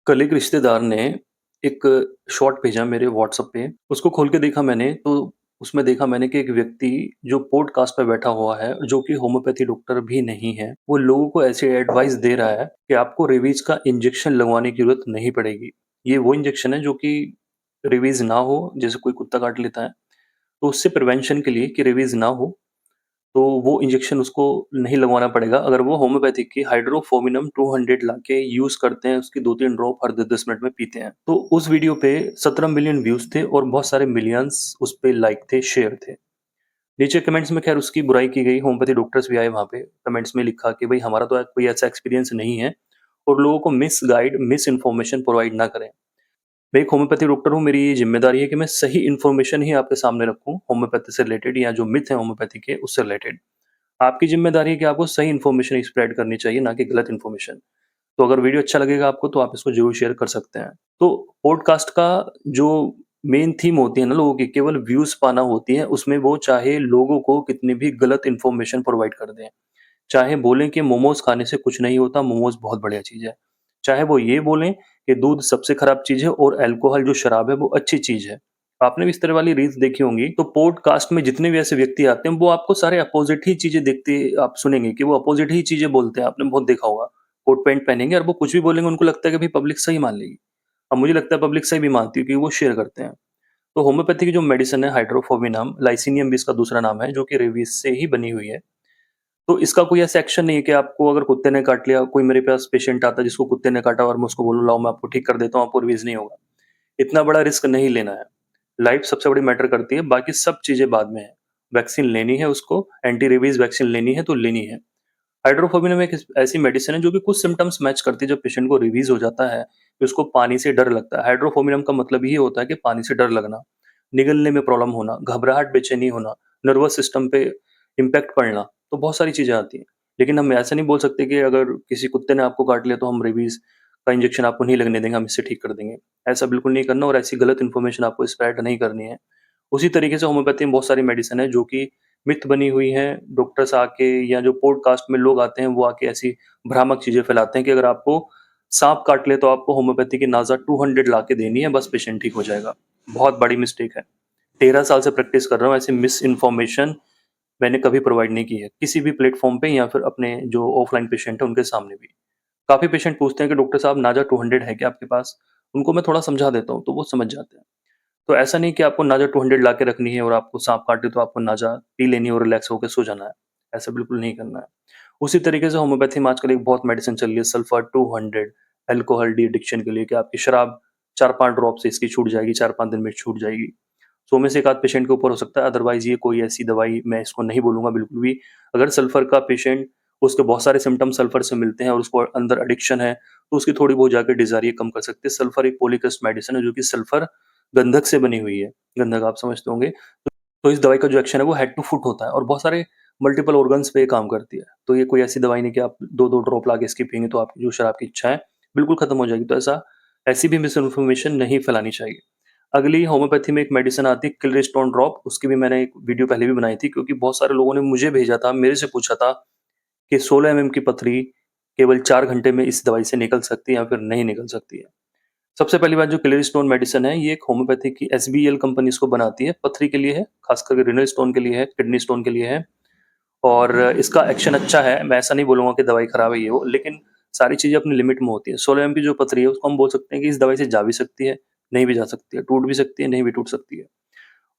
कल एक रिश्तेदार ने एक शॉट भेजा मेरे व्हाट्सएप पे, उसको खोल के देखा मैंने तो उसमें देखा मैंने कि एक व्यक्ति जो पॉडकास्ट पे बैठा हुआ है, जो कि होम्योपैथी डॉक्टर भी नहीं है, वो लोगों को ऐसी एडवाइस दे रहा है कि आपको रेबीज़ का इंजेक्शन लगवाने की ज़रूरत नहीं पड़ेगी। ये वो इंजेक्शन है जो कि रेबीज़ ना हो, जैसे कोई कुत्ता काट लेता है, तो उससे प्रिवेंशन के लिए कि रेबीज़ ना हो, तो वो इंजेक्शन उसको नहीं लगवाना पड़ेगा अगर वो होम्योपैथिक की हाइड्रोफोमिनम 200 लाके यूज़ करते हैं, उसकी 2-3 ड्रॉप हर 10-10 मिनट में पीते हैं। तो उस वीडियो पे 17 मिलियन व्यूज़ थे और बहुत सारे मिलियंस उस पे लाइक थे, शेयर थे। नीचे कमेंट्स में खैर उसकी बुराई की गई, होम्योपैथी डॉक्टर्स भी आए वहाँ पे, कमेंट्स में लिखा कि भई हमारा तो कोई ऐसा एक्सपीरियंस नहीं है और लोगों को मिसगाइड, मिस इन्फॉर्मेशन प्रोवाइड ना करें। मैं एक होम्योपैथी डॉक्टर हूँ, मेरी ये ज़िम्मेदारी है कि मैं सही इन्फॉर्मेशन ही आपके सामने रखूँ, होम्योपैथी से रिलेटेड या जो मिथ है होम्योपैथी के, उससे रिलेटेड। आपकी ज़िम्मेदारी है कि आपको सही इन्फॉर्मेशन स्प्रेड करनी चाहिए, ना कि गलत इन्फॉर्मेशन। तो अगर वीडियो अच्छा लगेगा आपको तो आप इसको ज़रूर शेयर कर सकते हैं। तो पॉडकास्ट का जो मेन थीम होती है ना लोगों की, केवल व्यूज़ पाना होती है, उसमें वो चाहे लोगों को कितनी भी गलत इन्फॉर्मेशन प्रोवाइड कर दें। चाहे बोलें कि मोमोज़ खाने से कुछ नहीं होता, मोमोज़ बहुत बढ़िया चीज़ है। चाहे वो ये बोलें कि दूध सबसे खराब चीज़ है और अल्कोहल जो शराब है वो अच्छी चीज़ है। आपने भी इस तरह वाली रील्स देखी होंगी, तो पॉडकास्ट में जितने भी ऐसे व्यक्ति आते हैं, वो आपको सारे अपोज़िट ही चीज़ें देखते आप सुनेंगे कि वो अपोज़िट ही चीज़ें बोलते हैं, आपने बहुत देखा होगा। कोट पैंट पहनेंगे और वो कुछ भी बोलेंगे उनको लगता है कि भाई पब्लिक सही मान लेगी। अब मुझे लगता है पब्लिक सही भी मानती है क्योंकि वो शेयर करते हैं। तो होम्योपैथी की जो मेडिसिन है हाइड्रोफोबिनम, लाइसिनियम भी इसका दूसरा नाम है, जो कि रेबीज़ से ही बनी हुई है। तो इसका कोई ऐसा एक्शन नहीं है कि आपको अगर कुत्ते ने काट लिया, कोई मेरे पास पेशेंट आता है जिसको कुत्ते ने काटा और मैं उसको बोलूँ लाओ मैं आपको ठीक कर देता हूँ, आपको रेबीज़ नहीं होगा। इतना बड़ा रिस्क नहीं लेना है। लाइफ सबसे बड़ी मैटर करती है, बाकी सब चीज़ें बाद में हैं। वैक्सीन लेनी है उसको, एंटी रेबीज़ वैक्सीन लेनी है तो लेनी है। हाइड्रोफोबिनम एक ऐसी मेडिसिन है जो कि कुछ सिम्पटम्स मैच करती है। जब पेशेंट को रेबीज़ हो जाता है, कि उसको पानी से डर लगता है। हाइड्रोफोबिनम का मतलब ये होता है कि पानी से डर लगना, निगलने में प्रॉब्लम होना, घबराहट, बेचैनी होना, नर्वस सिस्टम पे इम्पैक्ट पड़ना, तो बहुत सारी चीज़ें आती हैं। लेकिन हम ऐसा नहीं बोल सकते कि अगर किसी कुत्ते ने आपको काट लिया तो हम रेबीज़ का इंजेक्शन आपको नहीं लगने देंगे, हम इससे ठीक कर देंगे। ऐसा बिल्कुल नहीं करना और ऐसी गलत इन्फॉर्मेशन आपको स्प्रेड नहीं करनी है। उसी तरीके से होम्योपैथी में बहुत सारी मेडिसिन है जो कि मिथ बनी हुई हैं, डॉक्टर्स आके या जो पॉडकास्ट में लोग आते हैं वो आके ऐसी भ्रामक चीज़ें फैलाते हैं कि अगर आपको साँप काट ले तो आपको होम्योपैथी की नाज़ा 200 लाके देनी है, बस पेशेंट ठीक हो जाएगा। बहुत बड़ी मिस्टेक है। 13 साल से प्रैक्टिस कर रहा हूँ, ऐसी मिस इन्फॉर्मेशन मैंने कभी प्रोवाइड नहीं की है, किसी भी प्लेटफ़ॉर्म पे या फिर अपने जो ऑफ़लाइन पेशेंट हैं उनके सामने भी। काफ़ी पेशेंट पूछते हैं कि डॉक्टर साहब नाज़ा 200 है क्या आपके पास? उनको मैं थोड़ा समझा देता हूँ, तो वो समझ जाते हैं। तो ऐसा नहीं कि आपको नाज़ा 200 ला के रखनी है और आपको साँप काटे तो आपको नाज़ा पी लेनी है और रिलैक्स होके सो जाना है। ऐसा बिल्कुल नहीं करना है। उसी तरीके से होम्योपैथी में आजकल एक बहुत मेडिसिन चल रही है सल्फर 200 अल्कोहल डी एडिक्शन के लिए कि आपकी शराब 4-5 ड्रॉप से इसकी छूट जाएगी, 4-5 दिन में छूट जाएगी। 100 में से 1 आध पेशेंट के ऊपर हो सकता है, अदरवाइज़ ये कोई ऐसी दवाई मैं इसको नहीं बोलूँगा बिल्कुल भी। अगर सल्फर का पेशेंट उसके बहुत सारे सिम्पटम्स सल्फर से मिलते हैं और उसको अंदर एडिक्शन है, तो उसकी थोड़ी बहुत जाके डिज़ायरिया कम कर सकते हैं। सल्फर एक पॉलीकस्ट मेडिसिन है जो कि सल्फर गंधक से बनी हुई है। गंधक आप समझते होंगे। तो इस दवाई का जो एक्शन है वो हेड टू फुट होता है और बहुत सारे मल्टीपल ऑर्गन्स पे ये काम करती है। तो ये कोई ऐसी दवाई नहीं कि आप 2-2 ड्रॉप ला के इसकी पिएँगे तो आपकी जो शराब की इच्छा है, बिल्कुल खत्म हो जाएगी। तो ऐसी भी मिस इन्फॉर्मेशन नहीं फैलानी चाहिए। अगली होम्योपैथी में एक मेडिसिन आती है क्लिरिस्टोन ड्रॉप, उसकी भी मैंने एक वीडियो पहले भी बनाई थी क्योंकि बहुत सारे लोगों ने मुझे भेजा था, मेरे से पूछा था कि 16 एमएम की पथरी केवल 4 घंटे में इस दवाई से निकल सकती है या फिर नहीं निकल सकती है। सबसे पहली बात जो क्लिरिस्टोन मेडिसिन है, ये एक होम्योपैथी की एसबीएल कंपनी इसको बनाती है, पथरी के लिए है, खास करके रीनल स्टोन के लिए है, किडनी स्टोन के लिए है और इसका एक्शन अच्छा है। मैं ऐसा नहीं बोलूँगा कि दवाई खराब है ये वो, लेकिन सारी चीज़ें अपनी लिमिट में होती हैं। 16 एमएम की जो पथरी है उसको हम बोल सकते हैं कि इस दवाई से जा भी सकती है, नहीं भी जा सकती है, टूट भी सकती है, नहीं भी टूट सकती है।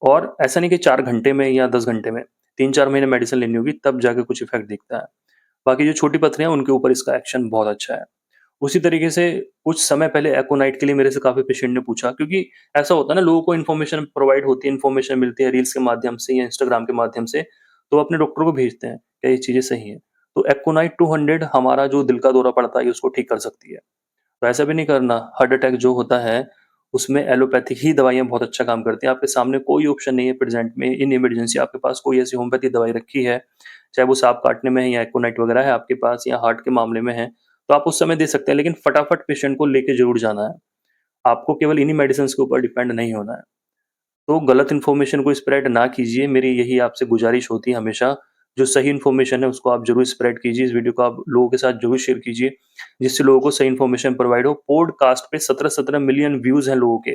और ऐसा नहीं कि 4 घंटे में या 10 घंटे में, 3-4 महीने मेडिसिन लेनी होगी तब जाके कुछ इफ़ेक्ट दिखता है। बाकी जो छोटी पथरियाँ हैं उनके ऊपर इसका एक्शन बहुत अच्छा है। उसी तरीके से कुछ समय पहले एक्ोनाइट के लिए मेरे से काफ़ी पेशेंट ने पूछा क्योंकि ऐसा होता है ना लोगों को इन्फॉर्मेशन प्रोवाइड होती है, इन्फॉर्मेशन मिलती है रील्स के माध्यम से या इंस्टाग्राम के माध्यम से, तो वो अपने डॉक्टर को भेजते हैं, क्या ये चीज़ें सही हैं? तो एक्ोनाइट 200 हमारा जो दिल का दौरा पड़ता है उसको ठीक कर सकती है। तो ऐसा भी नहीं करना, हार्ट अटैक जो होता है, उसमें एलोपैथिक ही दवाइयाँ बहुत अच्छा काम करती हैं। आपके सामने कोई ऑप्शन नहीं है प्रेज़ेंट में इन इमरजेंसी आपके पास कोई ऐसी होम्योपैथी दवाई रखी है, चाहे वो साँप काटने में है या एक्ोनाइट वगैरह है आपके पास या हार्ट के मामले में है, तो आप उस समय दे सकते हैं लेकिन फटाफट पेशेंट को लेके ज़रूर जाना है। आपको केवल इन्हीं मेडिसिन्स के ऊपर डिपेंड नहीं होना है। तो गलत इन्फॉर्मेशन को स्प्रेड ना कीजिए, मेरी यही आपसे गुज़ारिश होती है हमेशा। जो सही इन्फॉर्मेशन है उसको आप ज़रूर स्प्रेड कीजिए, इस वीडियो को आप लोगों के साथ ज़रूर शेयर कीजिए, जिससे लोगों को सही इन्फॉर्मेशन प्रोवाइड हो। पॉडकास्ट पे 17-17 मिलियन व्यूज़ हैं लोगों के,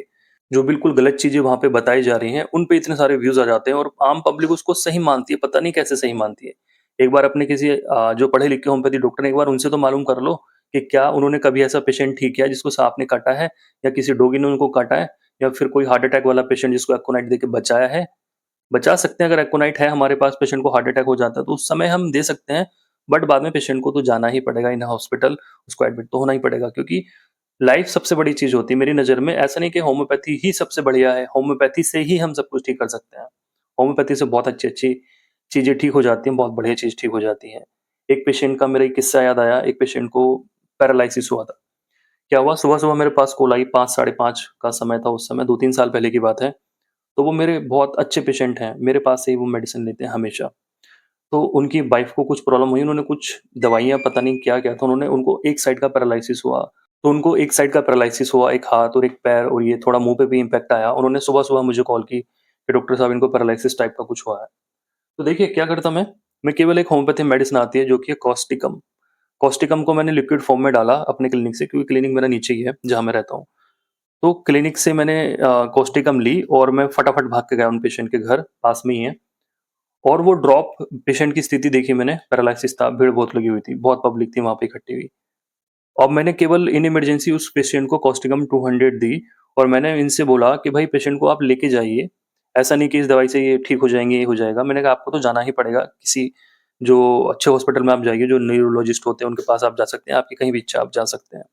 जो बिल्कुल गलत चीज़ें वहाँ पे बताई जा रही हैं, उन पे इतने सारे व्यूज़ आ जाते हैं और आम पब्लिक उसको सही मानती है, पता नहीं कैसे सही मानती है। एक बार अपने किसी जो पढ़े-लिखे होम्योपैथी डॉक्टर हैं, एक बार उनसे तो मालूम कर लो कि क्या उन्होंने कभी ऐसा पेशेंट ठीक किया है जिसको साँप ने काटा है या किसी डॉगी ने उनको काटा है या फिर कोई हार्ट अटैक वाला पेशेंट जिसको एक्कोनाइट देके बचाया है। बचा सकते हैं, अगर एक्कोनाइट है हमारे पास, पेशेंट को हार्ट अटैक हो जाता है तो उस समय हम दे सकते हैं, बट बाद में पेशेंट को तो जाना ही पड़ेगा इन हॉस्पिटल, उसको एडमिट तो होना ही पड़ेगा, क्योंकि लाइफ सबसे बड़ी चीज़ होती है मेरी नज़र में। ऐसा नहीं कि होम्योपैथी ही सबसे बढ़िया है, होम्योपैथी से ही हम सब कुछ ठीक कर सकते हैं। होम्योपैथी से बहुत अच्छी-अच्छी चीज़ें ठीक हो जाती हैं, बहुत बढ़िया चीज़ ठीक हो जाती हैं। एक पेशेंट का मेरा एक किस्सा याद आया, एक पेशेंट को पैरालिसिस हुआ था। क्या हुआ, सुबह-सुबह मेरे पास कॉल आई, 5 साढ़े 5 का समय था उस समय, 2-3 साल पहले की बात है। तो वो मेरे बहुत अच्छे पेशेंट हैं, मेरे पास से ही वो मेडिसिन लेते हैं हमेशा। तो उनकी वाइफ़ को कुछ प्रॉब्लम हुई, उन्होंने कुछ दवाइयाँ पता नहीं क्या-क्या था, उन्होंने उनको एक साइड का पैरालिसिस हुआ। तो उनको एक साइड का पैरालिसिस हुआ, एक हाथ और एक पैर, और ये थोड़ा मुँह पे भी इम्पैक्ट आया। उन्होंने सुबह-सुबह मुझे कॉल की कि डॉक्टर साहब इनको पैरालिसिस टाइप का कुछ हुआ है। तो देखिए क्या करता मैं केवल एक होम्योपैथी मेडिसिन आती है जो कि है कॉस्टिकम। कॉस्टिकम को मैंने लिक्विड फॉर्म में डाला अपने क्लिनिक से, क्योंकि क्लिनिक मेरा नीचे ही है जहाँ मैं रहता हूँ। तो क्लिनिक से मैंने कॉस्टिकम ली और मैं फटाफट भाग के गया उन पेशेंट के घर, पास में ही है। और वो ड्रॉप पेशेंट की स्थिति देखी मैंने, पैरालिसिस था, भीड़ बहुत लगी हुई थी, बहुत पब्लिक थी वहाँ पे इकट्ठी हुई। अब मैंने केवल इन इमरजेंसी उस पेशेंट को कॉस्टिकम 200 दी और मैंने इनसे बोला कि भाई पेशेंट को आप लेके जाइए, ऐसा नहीं कि इस दवाई से ये ठीक हो जाएँगे, ये हो जाएगा। मैंने कहा आपको तो जाना ही पड़ेगा, किसी जो अच्छे हॉस्पिटल में आप जाइए, जो न्यूरोलॉजिस्ट होते हैं उनके पास आप जा सकते हैं, आपकी कहीं भी इच्छा आप जा सकते हैं।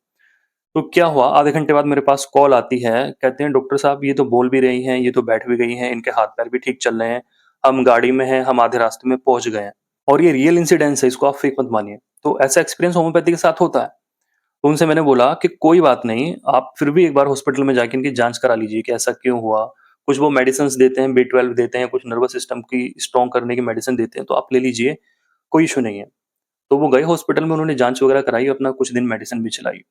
तो क्या हुआ, आधे घंटे बाद मेरे पास कॉल आती है, कहते हैं डॉक्टर साहब ये तो बोल भी रही हैं, ये तो बैठ भी गई हैं, इनके हाथ-पैर भी ठीक चल रहे हैं, हम गाड़ी में हैं, हम आधे रास्ते में पहुँच गए हैं। और ये रियल इंसिडेंस है, इसको आप फेक मत मानिए। तो ऐसा एक्सपीरियंस होम्योपैथी के साथ होता है। तो उनसे मैंने बोला कि कोई बात नहीं, आप फिर भी एक बार हॉस्पिटल में जाके इनकी जाँच करा लीजिए कि ऐसा क्यों हुआ? कुछ वो मेडिसिन्स देते हैं, बी12 देते हैं, कुछ नर्वस सिस्टम की स्ट्रॉन्ग करने की मेडिसिन देते हैं, तो आप ले लीजिए, कोई इश्यू नहीं है। तो वो गए हॉस्पिटल में, उन्होंने जाँच वगैरह कराई, अपना कुछ दिन मेडिसिन भी चलाई।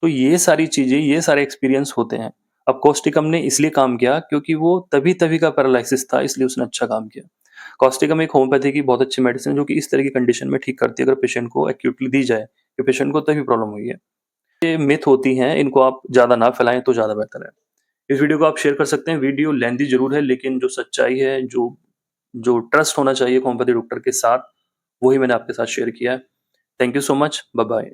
तो ये सारी चीज़ें, ये सारे एक्सपीरियंस होते हैं। अब कॉस्टिकम ने इसलिए काम किया क्योंकि वो तभी-तभी का पैरालिसिस था, इसलिए उसने अच्छा काम किया। कॉस्टिकम एक होम्योपैथी की बहुत अच्छी मेडिसिन है जो कि इस तरह की कंडीशन में ठीक करती है, अगर पेशेंट को एक्यूटली दी जाए, कि पेशेंट को तभी प्रॉब्लम हुई है। ये मिथ होती हैं, इनको आप ज़्यादा ना फैलाएँ तो ज़्यादा बेहतर है। इस वीडियो को आप शेयर कर सकते हैं, वीडियो लेंथी ज़रूर है लेकिन जो सच्चाई है, जो जो ट्रस्ट होना चाहिए होम्योपैथी डॉक्टर के साथ, वही मैंने आपके साथ शेयर किया है। Thank you so much, bye bye.